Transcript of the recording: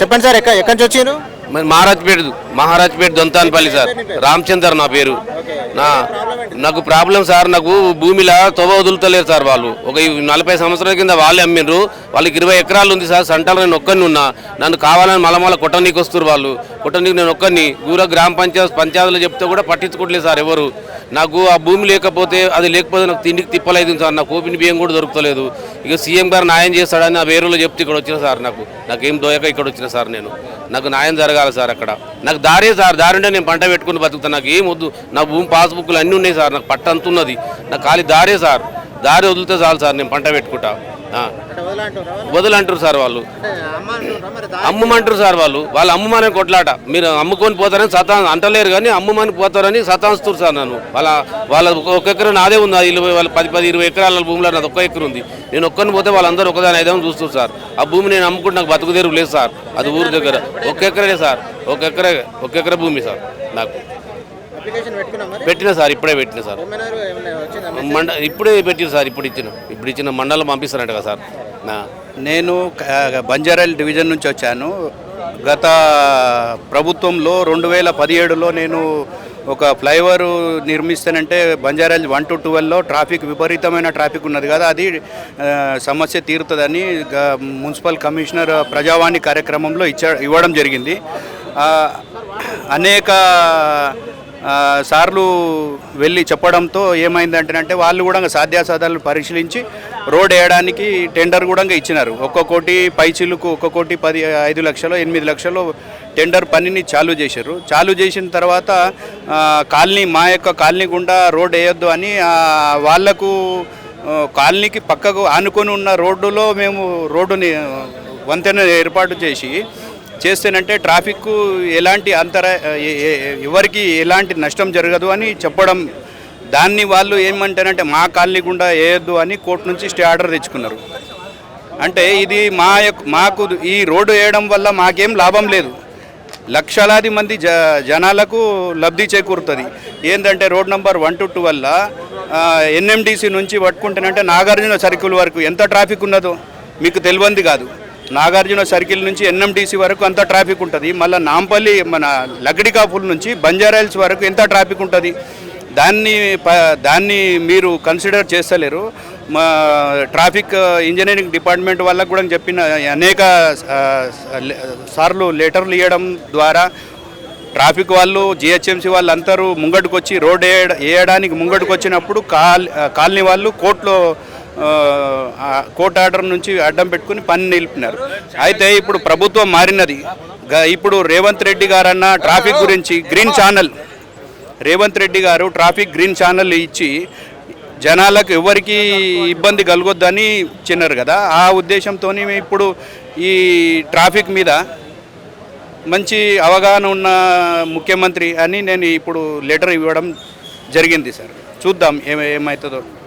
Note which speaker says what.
Speaker 1: చెప్పండి సార్, ఎక్కడి నుంచి వచ్చారు?
Speaker 2: మరి మహారాజ్పేట దొంతాన్పల్లి సార్. రామచందర్ నా పేరు. నాకు ప్రాబ్లం సార్, నాకు భూమిలో తొవ వదులుతలేదు సార్. వాళ్ళు ఒక 40 సంవత్సరాల కింద వాళ్ళే అమ్మిండ్రు. వాళ్ళకి 20 ఎకరాలు ఉంది సార్. సంటలో నేను ఒక్కరిని ఉన్నా. నన్ను కావాలని మలమల కొట్టనీకి వస్తారు వాళ్ళు. కొట్టనీకి నేను ఒక్కరిని గ్రామ పంచాయతీలో చెప్తే కూడా పట్టించుకోవట్లేదు సార్ ఎవరు. నాకు ఆ భూమి లేకపోతే నాకు తిండికి తిప్పలేదు సార్. నాకు ఓపెన్ బియ్యం కూడా దొరుకుతలేదు. ఇక సీఎం గారు న్యాయం చేస్తాడని ఆ వేరులో చెప్తే ఇక్కడ వచ్చిన సార్. నాకేం దోయక ఇక్కడ వచ్చిన సార్. నాకు న్యాయం జరగాలి సార్. అక్కడ నాకు దారే సార్. దారి ఉంటే నేను పంట పెట్టుకుని బతుకుతాను. నాకు ఏం వద్దు. నా భూమి పాస్బుక్లు అన్నీ ఉన్నాయి సార్. నాకు పట్ట అంతున్నది. నాకు ఖాళీ దారే సార్. దారి వదిలితే చాలు సార్, నేను పంట పెట్టుకుంటా. వదలంటారు సార్ వాళ్ళు. అమ్మమంటారు సార్ వాళ్ళు. అమ్మమనే కొట్లాట. మీరు అమ్ముకొని పోతారని అంటలేరు కానీ అమ్మమని పోతారని సతాంస్తారు సార్ నన్ను. వాళ్ళ ఒక ఎకరం నాదే ఉంది. వాళ్ళు 10-20 ఎకరాల భూమిలో నాది 1 ఎకరం ఉంది. నేను ఒక్కరిని పోతే వాళ్ళందరూ ఒకదాని ఐదేమో చూస్తారు సార్. ఆ భూమి నేను అమ్ముకుంటే నాకు బతుకుదేరు లేదు సార్. అది ఊరి దగ్గర 1 ఎకరే సార్. 1 ఎకర భూమి సార్. నాకు పెట్టినా సార్. ఇప్పుడే పెట్టినా సార్. ఇప్పుడే పెట్టిన సార్. ఇప్పుడు ఇచ్చిన మండలం పంపిస్తారంట కదా సార్.
Speaker 3: నేను బంజారాయిల్ డివిజన్ నుంచి వచ్చాను. గత ప్రభుత్వంలో 2017లో నేను ఒక ఫ్లైఓవర్ నిర్మిస్తానంటే బంజారాయిల్ 1 to 12లో ట్రాఫిక్ విపరీతమైన ట్రాఫిక్ ఉన్నది కదా, అది సమస్య తీరుతుందని మున్సిపల్ కమిషనర్ ప్రజావాణి కార్యక్రమంలో ఇవ్వడం జరిగింది. అనేక సార్లు వెళ్ళి చెప్పడంతో ఏమైందంటే వాళ్ళు కూడా సాధ్యాసాధాలు పరిశీలించి రోడ్ వేయడానికి టెండర్ కూడా ఇచ్చినారు. 1 కోటి పైచిలుకు 1 కోటి 5 లక్షలు 8 లక్షలు టెండర్ పనిని చాలు చేశారు. చాలు చేసిన తర్వాత మా యొక్క కాలనీ గుండా రోడ్ వేయొద్దు అని వాళ్లకు కాలనీకి పక్కకు ఆనుకొని ఉన్న రోడ్డులో మేము రోడ్డుని వంతెన ఏర్పాటు చేస్తేనంటే ట్రాఫిక్ ఎలాంటి ఎవరికి ఎలాంటి నష్టం జరగదు అని చెప్పడం. దాన్ని వాళ్ళు ఏమంటారంటే మా కాలనీ గుండా వేయొద్దు అని కోర్టు నుంచి స్టే ఆర్డర్ తెచ్చుకున్నారు. అంటే ఇది మాకు ఈ రోడ్డు వేయడం వల్ల మాకేం లాభం లేదు. లక్షలాది మంది జనాలకు లబ్ధి చేకూరుతుంది. ఏంటంటే రోడ్ నెంబర్ 1 to 12 NMDC నుంచి పట్టుకుంటేనంటే నాగార్జున సర్కిల్ వరకు ఎంత ట్రాఫిక్ ఉన్నదో మీకు తెలియంది కాదు. నాగార్జున సర్కిల్ నుంచి NMDC వరకు అంత ట్రాఫిక్ ఉంటుంది. మళ్ళీ నాంపల్లి మన లగడికాపుల్ నుంచి బంజారాయిల్స్ వరకు ఎంత ట్రాఫిక్ ఉంటుంది. దాన్ని మీరు కన్సిడర్ చేస్తలేరు. మా ట్రాఫిక్ ఇంజనీరింగ్ డిపార్ట్మెంట్ వాళ్ళకు కూడా చెప్పిన అనేక సార్లు లెటర్లు ఇవ్వడం ద్వారా ట్రాఫిక్ వాళ్ళు GHMC వాళ్ళు అందరూ ముంగటుకు వచ్చి రోడ్ వేయడానికి ముంగటుకు వచ్చినప్పుడు కాలనీ వాళ్ళు కోర్టు ఆర్డర్ నుంచి అడ్డం పెట్టుకుని పని నిలిపినారు. అయితే ఇప్పుడు ప్రభుత్వం మారినది. ఇప్పుడు రేవంత్ రెడ్డి గారన్న ట్రాఫిక్ గురించి రేవంత్ రెడ్డి గారు ట్రాఫిక్ గ్రీన్ ఛానల్ ఇచ్చి జనాలకు ఎవరికి ఇబ్బంది కలగొద్దని ఇచ్చినారు కదా. ఆ ఉద్దేశంతో ఇప్పుడు ఈ ట్రాఫిక్ మీద మంచి అవగాహన ఉన్న ముఖ్యమంత్రి అని నేను ఇప్పుడు లెటర్ ఇవ్వడం జరిగింది సార్. చూద్దాం ఏమవుతుందో.